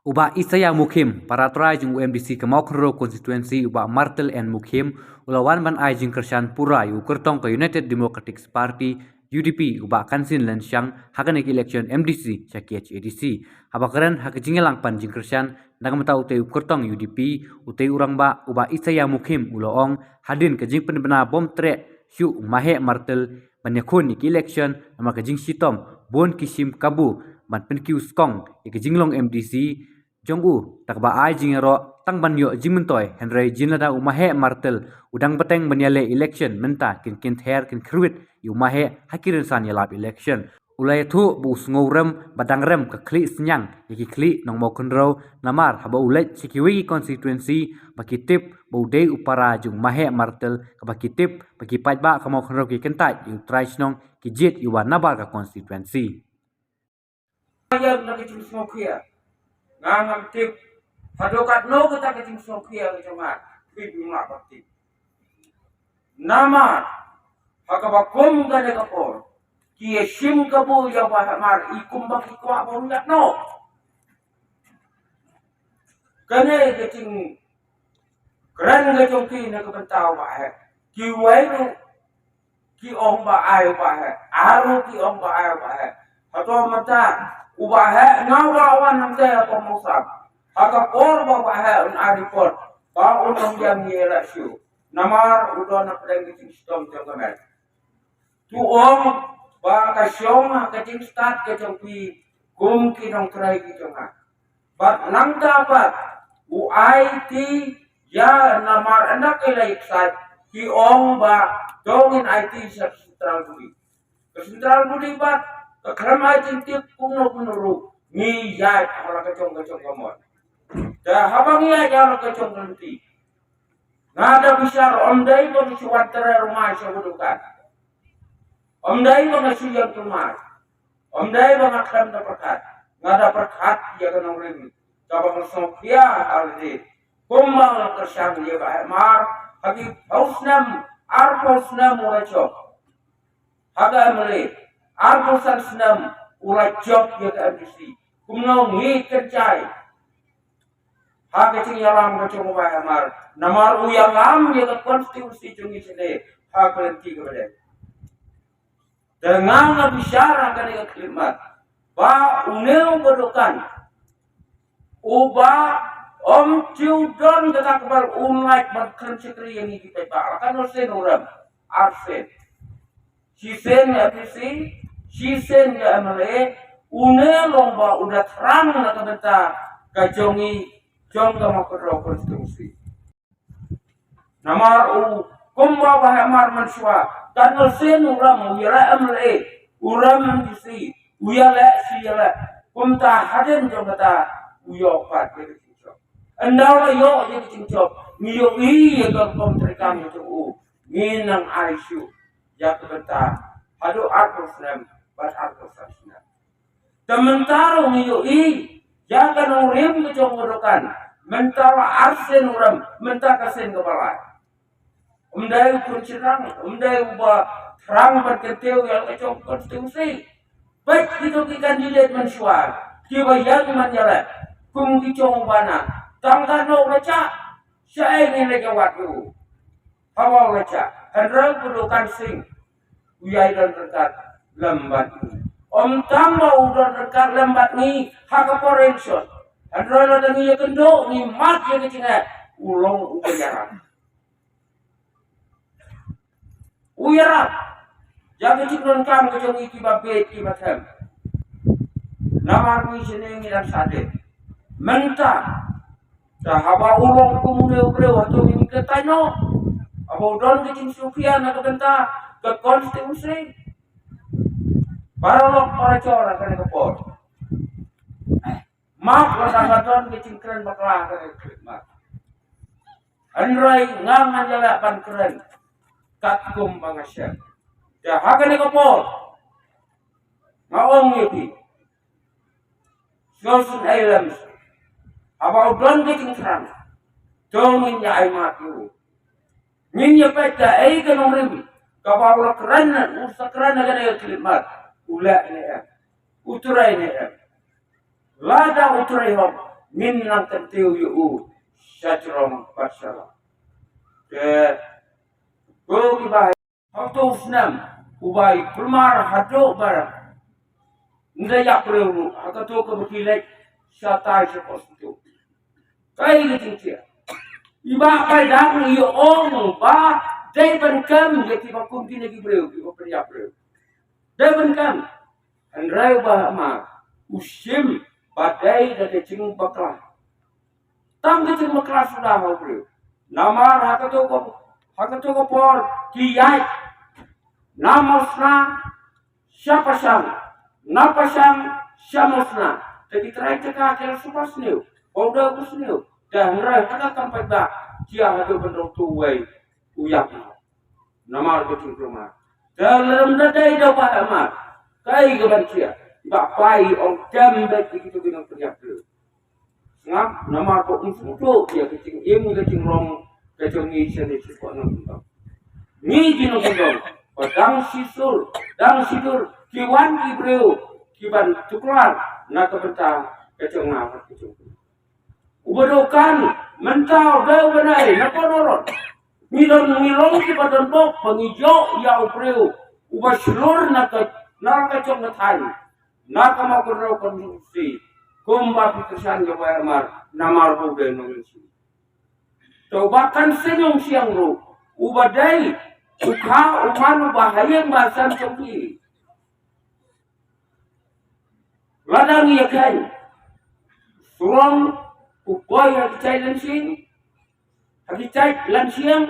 Uba Isaya Mukim, Paratrai jung UMDC Kemaukro Constituency Uba Martel and Mukim, Ulawan ban ai jing Kersan Pura yu kertong ke United Democratic Party UDP Uba Kansin Len Siang hakanik election MDC Syaki HADC. Habakaran hakijingelang pan jing Kersan nagamata utei kertong UDP utei urang ba Uba Isaya Mukim uloong hadin ke jing penbena bom tre Hugh Mahe Martel banyakun iki election nama ke jing sitom bon kisim kabu ban penkiu skong iki jinglong MDC Jonggu takba ai jingero tang banyo jimentoy Henry jinlada umahe martel udang peteng banyale election menta kin ther kin kruit umahe hakirin san yalap election ulai thu bu ngorem badang rem ke kli senyang iki kli nong mo kunro namar haba ulai sikiwi constituency bakitip bude upara jung mahe martel ka bakitip baki pajba ka mo kunro ki kentai yu traisnong ki jit yu nabar ka constituency ngam tip hadokat no kita keting sokia ke jamat bibi mak bakti nama hakabakom gane kapor ki sim kabu ya bahamar ikum baki kwa bon yak no kane keting keren ke jongki na ke bentau ba hai ki wai no ki ong ba ai ba hai aru ki ong ba ai ba hai hato mata ubahe ngawawan namte apa musab haka por babahe un aripot ba unong jam yela syu namar udon pedang di sistem jagamet tu ba ka syom ka ting start ke jompi kum kinong trai ki jonga bat nang dapat UIT ya namar anak elai sat ki ba dongin IT sentral budi bat kerana cintik kuno menurut ni ya orang kacung kamon. Dah habang ya orang kacung nanti. Ngada besar omdai bagi suwantara rumah sebudukan. Omdai bagi suyang rumah. Omdai bagi akram dapat. Ngada perkat ya kenong ring. Kabang sofia aldi. Kumbang kersang dia mar. Hagi hausnam arpusnam uracok. Haga meli. Arpusan senam urat job ya ke MDC. Kumno ngi kerjai. Ha kecing yalam kecing ubah amar. Namar uyang am ya ke konstitusi jungi sini. Ha berhenti kepada. Dengan bicara kan ya kelimat. Ba uneu bedokan. Uba om ciudon kita kebal unlike berkeren sekri yang kita pak. Kan usen uram. Arsen. Sisen MDC. Sisen ke MLA, une lomba udah terang nak benta kajongi jong ke makro konstitusi. Namar kumba bahamar mansua dan sen uram uyala MLA uram MDC uyala siyala kumta haden jong kata uyokat jadi cincok. Andau yo jadi cincok miyo iya ke kontrikan itu minang ICU ya benta aduh arpusnem bat arpusasna. Sementara ngiyoi jangan urim keconggodokan mentara arsen uram mentara kasen kepala. Umdai kuncirang, umdai ubah terang berketeu yang kecong konstitusi. Baik itu ki kandidat mensuar, ki bayang manjala, kum ki cong bana, tangga no raca, saya ini lagi waktu. Hawa raca, hendrang kudukan sing, uyai dan rekat lembat ni. Om tambah udah dekat lembat ni hak operation. Android ada ni kendo ni mat yang kecina ulong uyaran. Uyaran. Jangan ciknon kam kecong iki babet ki macam. Namar ni sini ngiran sade. Menta. Dah haba ulong kumune ubre waktu ini ketano. Apa udon kecing sufian nak benta ke konstitusi. Para lok para cora kena kepot. Maaf kadang-kadang kecing keren baklah kena khidmat. Andrai ngam anjala pan keren. Katkum pangasya. Ya hakane kepot. Ngaong yuti. Sosun Islands. Apa udon kecing keren. Dongin ya aimat yu. Nyinya peta ay kanong ribi. Kapag wala keren na. Usa keren na kena khidmat. Ulak ni uturai ni lada uturai hom min nang tentiu yu syajrom pasala ke go ki bai hatu snam ubai permar hatu barang nda yak preu hakato ko bekilek syatai sepostu kai gitu iba kai dang yu ong ba dai ban kam ye ki bakum ki lagi preu ki yak preu dai ban kam an rai ba ma usim badai da kecing bakla tam kecing bakla sudah mau preu namar hakato ko por ki yai namosna siapa sang napasang siamosna jadi terakhir cekak kira supas new bodoh kus new dan rai kata kampai ba dia ada bentuk tuai uyak namar kecing rumah dalam dadai dah pahamar kai kebancia bapai on jam dah begitu dengan periak lu ngap namar kok unsuto dia kecing ilmu kecing rong kecing ni sini sikok nang ni jino kendong padang sidur kiwan kibreu kiban tuklar na keberta kecing ngap kecing ubadokan mentau dau benai na konoron milong kibadan bok pengijo ya ubreu ubah seluruh na kecing ngetan na kamakuro konsumsi kumba pitusan ke bayar namar bude nongsi cobakan senyum siang ru ubadai ukha umanu bahaya bahasan coki ladang ya kan surong uboy haki cai lansiang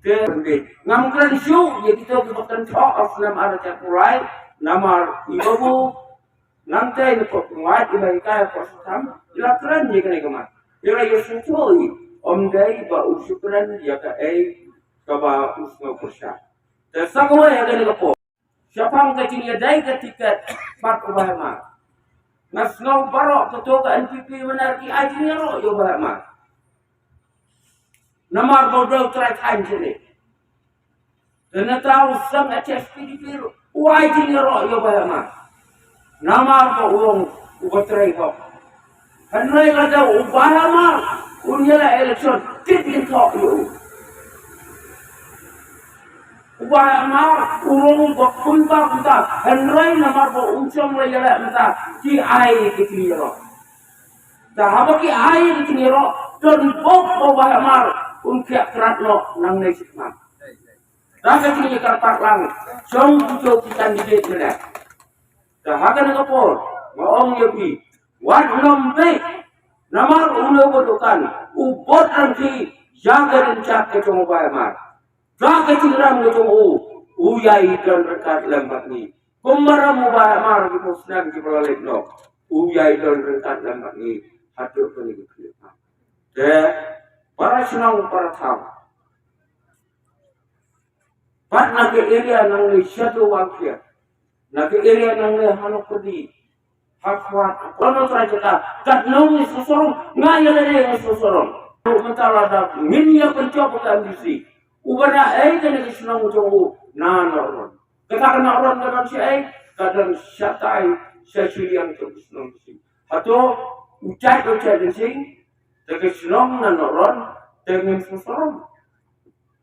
ke ngamukran syu ya kita kebakan of nam ada cakurai namar ibabu nanti ni kok muat ibai kaya kok sam ilakran ni kena kemat ila yusui om dai ba usukran ya ka ka ba usno kursa sakwa ya kena kepo siapa kecing ya dai ketika pat ubahama nasno barok ketua NPP menarki ajinya ro yo bahama namar bodoh track anjene dan tahu sang HSP di biru wajinya ro yo bahama namar ko ulong ubatray ko hanay kada ubahama unyala election titin ko yo ubahama ulong bakunta kunta hanay namar ko unsong layala mata ki ai kitiro ta haba ki ai kitiro don bok ubahama unkia kratno nang nesikman rasa kini karpak lang song bujo candidate nila dahagan kapor maong yapi wan nombe namar ulo bodokan ubot angki jaga rencak ke cong bayamar jaga ciram ke cong uyai dan rekat lembat ni kumbara mu bayamar di posnan di balik no uyai dan rekat lembat ni hatur kini kena de para senang para tahu pat na ke area nang ni satu wakya na ke area nang le hano kodi hakwat kono trajeka kat nong susorong ngaya le susorong mentala da minya pencoba kandisi ubana kene kisnong jongu na noron kata kana ron kadang si kadang syatai sesiliang kisnong si hato ucai sing kisnong na noron dengan susorong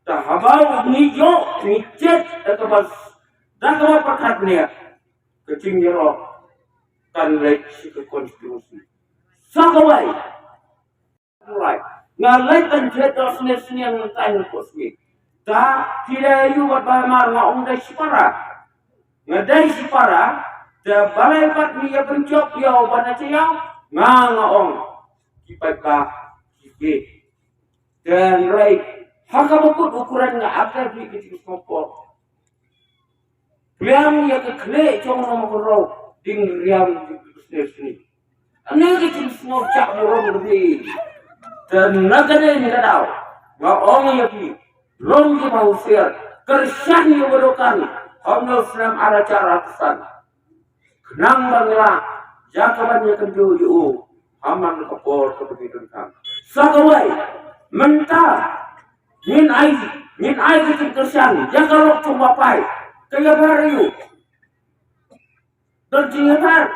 tahabau nijo nicet atau dah kau pakat ni kecing jerok kan lek si konstitusi sakawai mulai ngalai kan jetos nesni yang tanya kosmik dah tidak yu buat bahamar ngomong dari sipara ngadai sipara dah balai pat ni ya pencok ya obat aja yang ngong kipai ka kiki dan rai hakabukut ukuran nggak ada di kecil sopor Riam ya ke kle cong nama korau ding riam di sini. Ane kecil semua cak dorong lebih dan nagane ni kadau. Ngong ya ki long ki mau siar kersan ya berokan hamil senam ada cara pesan. Kenang bangla jakabannya kendu yu aman kepor kebetulan kan. Sakawai mentah min ai kecil kersan jaga lok cuma pai. Kaya baru dan jingan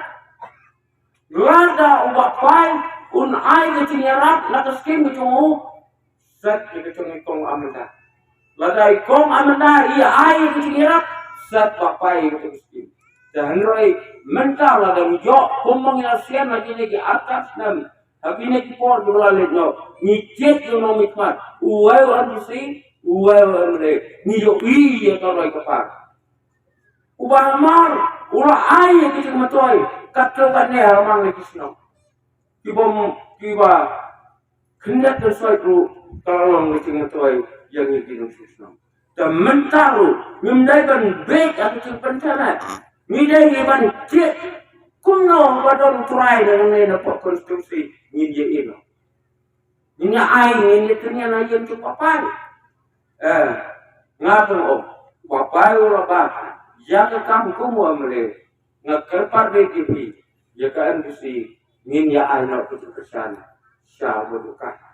lada ubah pai un ai ke tinyarap la kaskim ke chungu sat ke chungu kong amanda la dai kong amanda ia ai ke tinyarap sat papai ke kaskim dan roi mental la dai jo komong ya sian lagi ni ke atas nam tapi ni ki por bola le no ni jet no mikmat uai an si uai an le ni yo i ya to roi kapar ubah mar ula ai ke chungu matoi katro kan ne amang le kisno kiba hendak sesuai tu kalau ngecing tuai yang ini susah. Dan mentaru nyumdaikan baik atau cimpen sana. Midai iban cik kuno badon turai dengan ini dapat konstruksi ninja ini. Ini air ini ternyata ayam tu papai. Ngapun om papai ulah bah. Jaga kamu kamu amle ngakerpar begitu. Jaka ambisi ninja air nak putus kesana. Syah berduka.